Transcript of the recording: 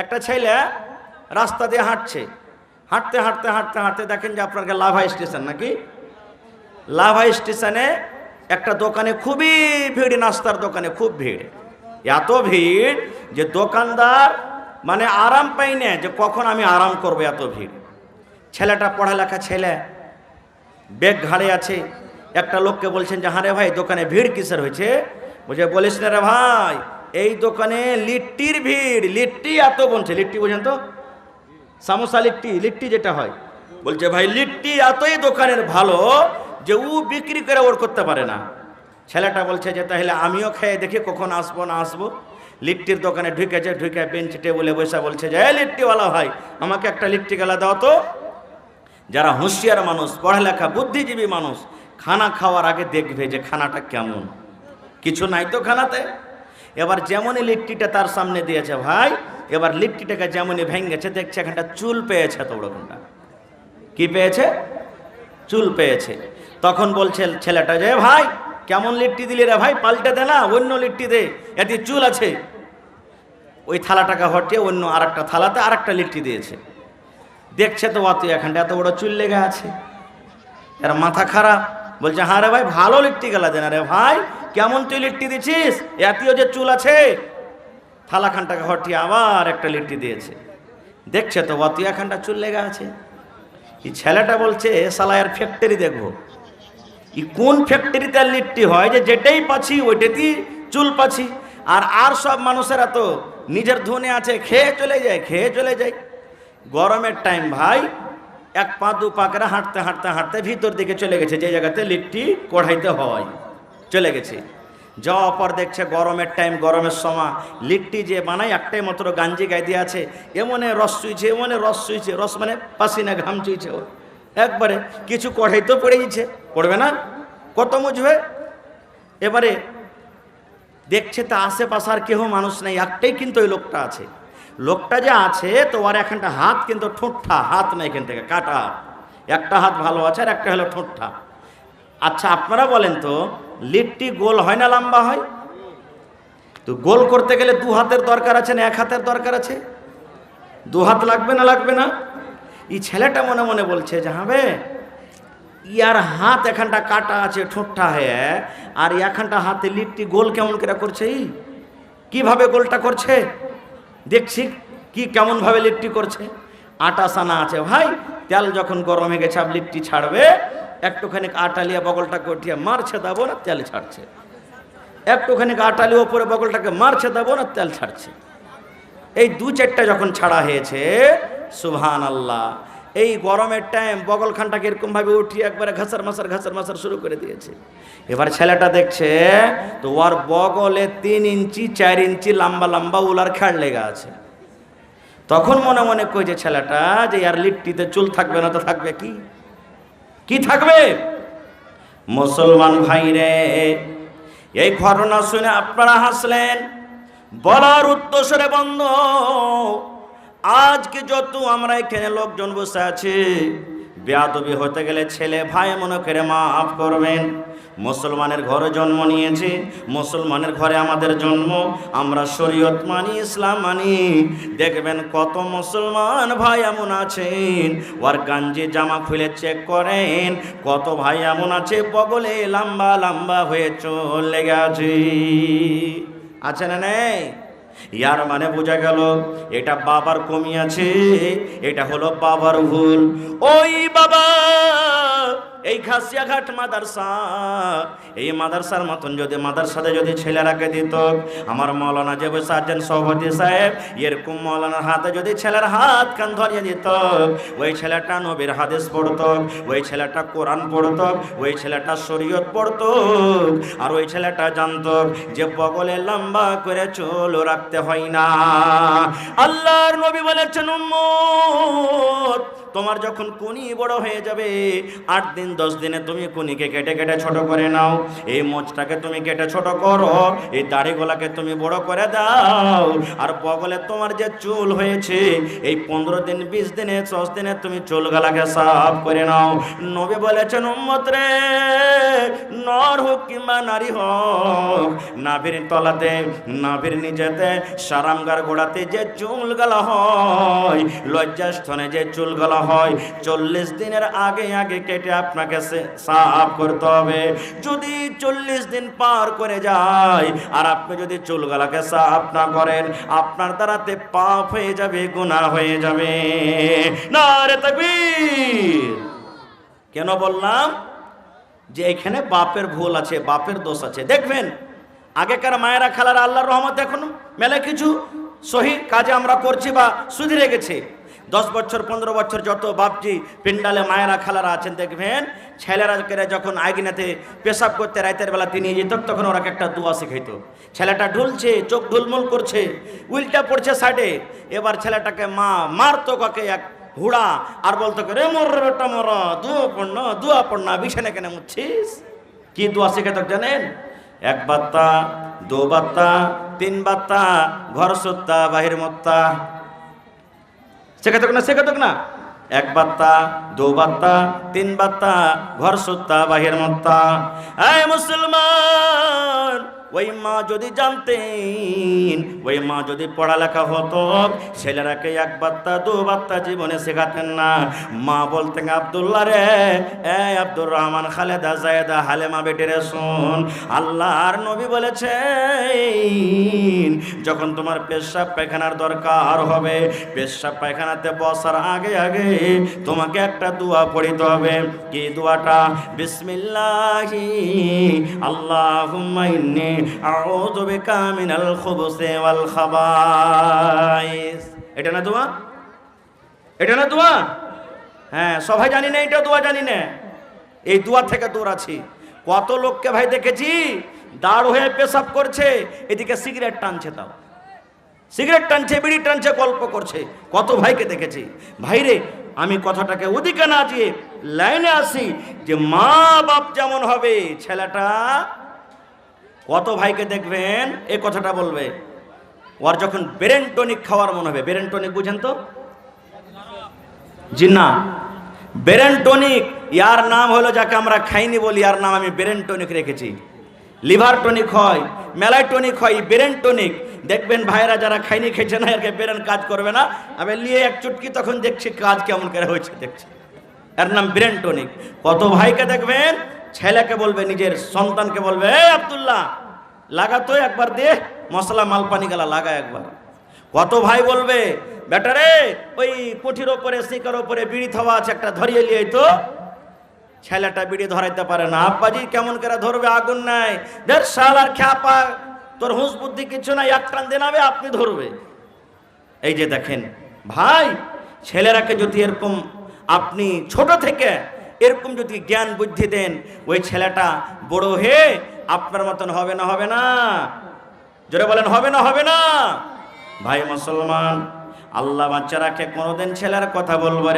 একটা ছেলে রাস্তা দিয়ে হাঁটছে, হাঁটতে হাঁটতে হাঁটতে হাঁটতে দেখেন যে আপনার লাভা স্টেশন নাকি, লাভা স্টেশনে একটা দোকানে খুবই ভিড়, নাস্তার দোকানে খুব ভিড়, এত ভিড় যে দোকানদার মানে আরাম পাই না যে কখন আমি আরাম করবো, এত ভিড়। ছেলেটা পড়ালেখা ছেলে, ব্যাগ ঘাড়ে আছে। একটা লোককে বলছেন যে হ্যাঁ রে ভাই দোকানে ভিড় কিসের হয়েছে? বলছে বলিস না রে ভাই, এই দোকানে লিট্টির ভিড়, লিট্টি এত বলছে। লিট্টি বোঝেন তো, সামোসা লিট্টি, লিট্টি যেটা হয়। বলছে ভাই লিট্টি এতই দোকানের ভালো যে ও বিক্রি করে ওর করতে পারে না। ছেলেটা বলছে যে তাহলে আমিও খেয়ে দেখি কখন আসবো না আসবো। লিট্টির দোকানে ঢুকেছে, ঢুকে বেঞ্চ টেবিলে বসে বলছে যে লিট্টিওয়ালা ভাই আমাকে একটা লিট্টি গেলা দাও তো। যারা হুঁশিয়ার মানুষ, পড়ালেখা বুদ্ধিজীবী মানুষ, খানা খাওয়ার আগে দেখবে যে খানাটা কেমন, কিছু নাই তো খানাতে। এবার যেমনই লিট্টিটা তার সামনে দিয়েছে ভাই, এবার লিট্টিটাকে যেমনই ভেঙেছে দেখছে এখানটা চুল পেয়েছে, তো ওরকমটা কি পেয়েছে? চুল পেয়েছে। তখন বলছে ছেলেটা যে ভাই কেমন লিট্টি দিলি রে ভাই, পাল্টে দে না, অন্য লিট্টি দে, এতে চুল আছে। ওই থালাটাকে হটিয়ে অন্য আর একটা থালাতে আর একটা লিট্টি দিয়েছে। দেখছে তো অত এখানটা এত বড় চুল লেগে আছে, এর মাথা খারাপ। বলছে হ্যাঁ রে ভাই ভালো লিট্টি গেলা দেনা রে ভাই, কেমন তুই লিট্টি দিছিস, এতেও যে চুল আছে। থালাখানটাকে হটিয়ে আবার একটা লিট্টি দিয়েছে। দেখছে তো অত এখানটা চুল লেগে আছে। এই ছেলেটা বলছে শালা এর ফ্যাক্টরি দেখবো, এই কোন ফ্যাক্টরিতে আর লিট্টি হয় যে যেটাই পাচ্ছি ওইটাতেই চুল পাচ্ছি। আর সব মানুষেরা তো নিজের ধনে আছে, খেয়ে চলে যায়, খেয়ে চলে যায়। গরমের টাইম ভাই এক পা দু পা করে হাঁটতে হাঁটতে হাঁটতে ভিতর দিকে চলে গেছে, যে জায়গাতে লিট্টি কড়াইতে হয় চলে গেছে। যাওয়ার পর দেখছে গরমের টাইম, গরমের সময় লিট্টি যে বানায় একটাই মাত্র গাঞ্জি গায়ে দিয়ে আছে, এমনে রস চুইছে, এমনে রস চুইছে, রস মানে পাসিনা ঘাম চুইছে ও একবারে, কিছু কড়াইতেও পড়ে গেছে, পড়বে না কত মুছবে। এবারে দেখছে তা আশেপাশে আর কেউ মানুষ নেই, একটাই কিন্তু ওই লোকটা আছে। লোকটা যে আছে তো ওর এখানটা হাত কিন্তু ঠোঁটটা, হাত না এখান থেকে কাটা, একটা হাত ভালো আছে আর একটা হলো ঠোঁটটা। আচ্ছা আপনারা বলেন তো লিট্টি গোল হয় না লম্বা হয়? তো গোল করতে গেলে দু হাতের দরকার আছে না এক হাতের দরকার আছে? দু হাত লাগবে না লাগবে না? এই ছেলেটা মনে মনে বলছে যে হবে ইয়ার হাত এখানটা কাটা আছে ঠোঁটটা হয়ে, আর এখানটা হাতে লিট্টি গোল কেমন করে করছে, কিভাবে গোলটা করছে দেখছি কি কেমন ভাবে লিট্টি করছে। আটা সানা আছে ভাই, তেল যখন গরম হয়ে গেছে আপ লিট্টি ছাড়বে, একটুখানি আটা লিয়ে বগলটাকে উঠিয়ে মারছে দেবো না তেল ছাড়ছে, একটুখানি আটা লিয়ে ওপরে বগলটাকে মারছে দেবো না তেল ছাড়ছে। এই দু চারটা যখন ছাড়া হয়েছে সুবহানাল্লাহ, এই গরমের টাইম বগলখানটাকে এরকম ভাবে উঠিয়ে একবারে ঘাসার মাসার শুরু করে দিয়েছে। এবার ছেলেটা দেখছে তো ওর বগলে 3 ইঞ্চি 4 ইঞ্চি লম্বা লম্বা উলার খেড় লেগে আছে। তখন মনে মনে কইছে ছেলেটা যে আর লিট্টিতে চুল থাকবে না তো থাকবে কি, কি থাকবে? মুসলমান ভাই রে, এই ঘটনা শুনে আপনারা হাসলেন, বলার উদ্দেশ্যে বন্ধ আজকে যত আমরা এখানে লোকজন বসে আছি, বেয়াদবি হতে গেলে ছেলে ভাই মনে করে মাফ করবেন। মুসলমানের ঘরে জন্ম নিয়েছি, মুসলমানের ঘরে আমাদের জন্ম, আমরা শরীয়ত মানি, ইসলাম মানি। দেখবেন কত মুসলমান ভাই এমন আছেন ওর গাঞ্জি জামা খুলে চেক করেন, কত ভাই এমন আছে বগলে লম্বা লম্বা হয়ে চলে গেছে, আছে না নেই? ইয়ার মানে বোঝা গেল এটা বাবার কমি আছে, এটা হলো বাবার ভুল। ওই বাবা এই খাসিয়াঘাট মাদ্রাসা, এই মাদ্রাসার মতন যদি মাদ্রাসাতে যদি ছেলেরাকে দিত, আমার মৌলানা যে বসে আছেন সভাপতি সাহেব, এরকম মৌলানার হাতে যদি ছেলের হাত কান ধরিয়ে দিত, ওই ছেলেটা নবীর হাদিস পড়ত, ওই ছেলেটা কোরআন পড়ত, ওই ছেলেটা শরীয়ত পড়ত, আর ওই ছেলেটা জানত যে বগলে লম্বা করে চুল রাখতে হয় না। আল্লাহর নবী বলেছেন উম্মত তোমার যখন কুনি বড় হয়ে যাবে, 8 দিন 10 দিনে তুমি কুনিকে কেটে কেটে ছোট করে নাও, এই মোচটাকে তুমি কেটে ছোট করো, এই দাড়িগুলাকে তুমি বড় করে দাও, আর বগলে তোমার যে চুল হয়েছে এই 15 দিন 20 দিনে 10 দিনে তুমি চুলগুলাকে সাফ করে নাও। নবী বলেছেন, উম্মত রে, নর হোক কিংবা নারী হোক, নাভির তলাতে নাভির নিচেতে সারামগার গোড়াতে যে চুলগুলা হয়, লজ্জাস্থানে যে চুলগুলা হয়, 40 দিনের আগে আগে কেটে আপনাকে সাফ করতে হবে। যদি 40 দিন পার করে যায় আর আপনি যদি চুলগুলাকে সাফ না করেন, আপনার দ্বারাতে পাপ হয়ে যাবে, গুনাহ হয়ে যাবে। নারে তাকবীর। কেন বললাম যে এখানে বাপের ভুল আছে, বাপের দোষ আছে। দেখবেন আগেকার মায়েরা খালারা আল্লাহর রহমত এখন মেলা কিছু সহি কাজে আমরা করছি বা সুধরে গেছে। 10 বছর 15 বছর যত বাপজি পিন্ডালে মায়েরা খালারা আছেন, দেখবেন ছেলেরা যখন আইগিনাতে পেশাব করতে রাতের বেলা তিনি যেত, তখন ওরা একটা দোয়া শিখাইতো। ছেলেটা ঢুলছে, চোখ ঢুলমুল করছে, উল্টা পড়ছে সাইডে, এবার ছেলেটাকে মা মারতো কাকে এক হুড়া, আর বলতো রে মোর বেটা মোর, দুয়া পড়না বিছানে কেন মুচ্ছিস। কি দোয়া শিখাইতো জানেন? 1 বাত্তা 2 বাত্তা 3 বাত্তা ঘর সত্তা বাহির মত্তা। শেখাতো না? শেখাতো না? 1 বাত্তা 2 বাত্তা 3 বাত্তা ঘর সত্তা বাহির মত্তা। এই মুসলমান, ওই মা যদি জানতেন, ওই মা যদি পড়ালেখা হতো, ছেলেরাকে 1 বাত্তা 2 বাত্তা জীবনে শেখাতেন না। মা বলতেন, আব্দুল্লাহ রে, আব্দুর রহমান, খালেদা, জায়েদা, হালেমা বেটিরে শোন, আল্লাহর নবী বলেছেন যখন তোমার পেশাব পায়খানার দরকার হবে, পেশাব পায়খানাতে বসার আগে আগে তোমাকে একটা দোয়া পড়িতে হবে। কি দোয়াটা? বিসমিল্লাহি আল্লাহুম্মা ইন্নী আউযু বিকা মিনাল খুবুসি ওয়াল খাবাইস। এটা না দোয়া? এটা না দোয়া? হ্যাঁ, সবাই জানি না এটা দোয়া, জানি না। এই দোয়া থেকে দৌড়াচ্ছি। কত লোককে ভাই দেখেছি দাঁড় হয়ে পেশাব করছে, এদিকে সিগারেট টানছে, তাও সিগারেট টানছে, বিড়ি টানছে, গল্প করছে। কত ভাইকে দেখেছি। ভাইরে, আমি কথাটাকে ওদিকে না দিয়ে লাইনে আসি যে মা বাপ যেমন হবে ছেলেটা, কত ভাইকে দেখবেন এই কথাটা বলবে, ওর যখন ব্রেন টনিক খাওয়ার মনে হবে। ব্রেন টনিক বুঝেন তো? জি না, ব্রেন টনিক ইয়ার নাম হলো, যাকে আমরা খাইনি বলি, ইয়ার নাম আমি ব্রেন টনিক রেখেছি। লিভার টনিক হয়, মেলাই টনিক হয়, ব্রেন টনিক। দেখবেন ভাইরা যারা খাইনি খেয়েছে না, এর ব্রেন কাজ করবে না, আমি নিয়ে এক চুটকি তখন দেখছি কাজ কেমন করে হয়েছে, দেখছি। এর নাম ব্রেন টনিক। কত ভাইকে দেখবেন ছেলেকে বলবে, নিজের সন্তানকে বলবে, আব্দুল্লাহ লাগাতো একবার দে, মশলা মালপানি গেলা লাগা একবার। কত ভাই বলবে, বেটারে ওই কুঠির ওপরে শিকার ওপরে বিড়ি থাওয়া আছে, একটা ধরিয়ে লিয়ে তো। ছেলেটা বিড়ি ধরাইতে পারে না, আব্বাজি কেমন করে ধরবে, আগুন নাই, দেড় সাল আর খ্যাপা, তোর হুঁশ বুদ্ধি কিছু নাই, এক টান দেনাবে আপনি ধরবে। এই যে দেখেন ভাই, ছেলেরাকে যদি এরকম আপনি ছোট থেকে এরকম যদি জ্ঞান বুদ্ধি দেন, ওই ছেলেটা বড় হয়ে আপনার মতন হবে না? হবে না? জোরে বলেন, হবে না? হবে না? ভাই মুসলমান, আল্লাহ বাচ্চারাকে কোনোদিন ছেলের কথা বলবো রে